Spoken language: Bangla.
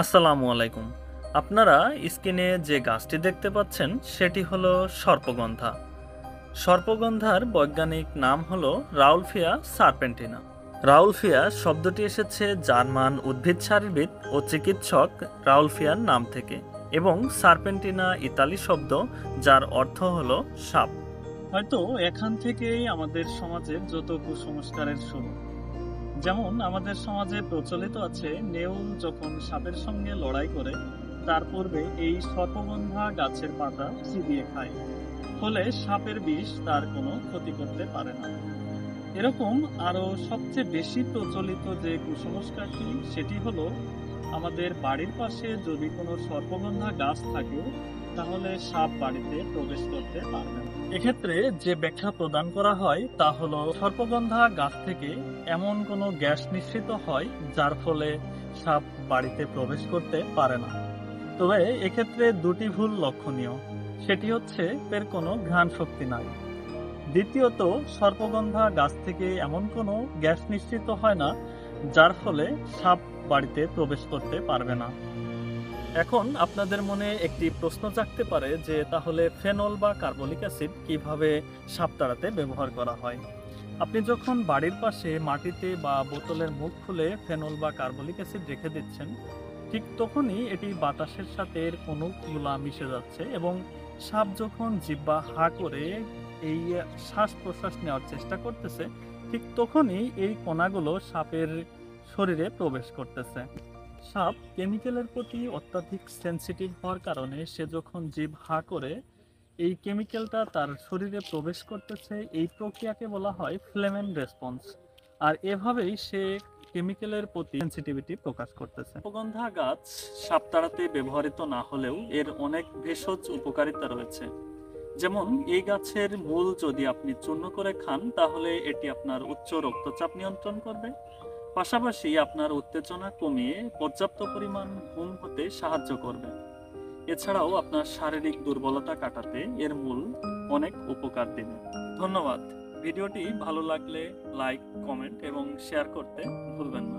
আসসালামু আলাইকুম। আপনারা স্ক্রিনে যে গাছটি দেখতে পাচ্ছেন সেটি হলো সর্পগন্ধা। সর্পগন্ধার বৈজ্ঞানিক নাম হলো রাউলফিয়া সারপেন্টিনা। রাউলফিয়া শব্দটি এসেছে জার্মান উদ্ভিদ শারীরবিদ ও চিকিৎসক রাউলফিয়ার নাম থেকে এবং সারপেন্টিনা ইতালি শব্দ যার অর্থ হলো সাপ। হয়তো এখান থেকেই আমাদের সমাজের যত কুসংস্কারের শুরু। যেমন আমাদের সমাজে প্রচলিত আছে নেউল যখন সাপের সঙ্গে লড়াই করে তার পূর্বে এই সর্পগন্ধা গাছের পাতা চিবিয়ে খায়, ফলে সাপের বিষ তার কোনো ক্ষতি করতে পারে না। এরকম আরো সবচেয়ে বেশি প্রচলিত যে কুসংস্কারটি সেটি হলো আমাদের বাড়ির পাশে যদি কোনো সর্পগন্ধা গাছ থাকে তাহলে সাপ বাড়িতে প্রবেশ করতে পারবে না। এক্ষেত্রে যে ব্যাখ্যা প্রদান করা হয় তা হলো সর্পগন্ধা গাছ থেকে এমন কোনো গ্যাস নিঃসৃত হয় যার ফলে সাপ বাড়িতে প্রবেশ করতে পারে না। তবে এক্ষেত্রে দুটি ভুল লক্ষণীয়। সেটি হচ্ছে এর কোনো ঘ্রাণ শক্তি নাই। দ্বিতীয়ত, সর্পগন্ধা গাছ থেকে এমন কোনো গ্যাস নিঃসৃত হয় না যার ফলে সাপ বাড়িতে প্রবেশ করতে পারবে না। এখন আপনাদের মনে একটি প্রশ্ন জাগতে পারে যে তাহলে ফেনল বা কার্বলিক অ্যাসিড কিভাবে সাপ তাড়াতে ব্যবহার করা হয়। আপনি যখন বাড়ির পাশে মাটিতে বা বোতলের মুখ খুলে ফেনল বা কার্বলিক অ্যাসিড রেখে দিচ্ছেন, ঠিক তখনই এটি বাতাসের সাথে এর কণুকগুলা মিশে যাচ্ছে এবং সাপ যখন জিহ্বা হা করে এই শ্বাস প্রশ্বাস নেওয়ার চেষ্টা করতেছে, ঠিক তখনই এই কণাগুলো সাপের শরীরে প্রবেশ করতেছে। সাপ কেমিক্যালের প্রতি অত্যাধিক সেনসিটিভ হওয়ার কারণে সে যখন জিভ হা করে এই কেমিক্যালটা তার শরীরে প্রবেশ করতেছে, এই প্রক্রিয়াকে বলা হয় ফ্লেমেন রেসপন্স। আর এভাবেই সে কেমিক্যালের প্রতি সেনসিটিভিটি প্রকাশ করতেছে। সুগন্ধা গাছ সাপ তাড়াতে ব্যবহৃত না হলেও এর অনেক ভেষজ উপকারিতা রয়েছে। যেমন এই গাছের মূল যদি আপনি চূর্ণ করে খান তাহলে এটি আপনার উচ্চ রক্তচাপ নিয়ন্ত্রণ করবে, পাশাপাশি আপনার উত্তেজনা কমিয়ে পর্যাপ্ত পরিমাণ ঘুম হতে সাহায্য করবে। এছাড়াও আপনার শারীরিক দুর্বলতা কাটাতে এর মূল অনেক উপকার দেবে। ধন্যবাদ। ভিডিওটি ভালো লাগলে লাইক, কমেন্ট এবং শেয়ার করতে ভুলবেন না।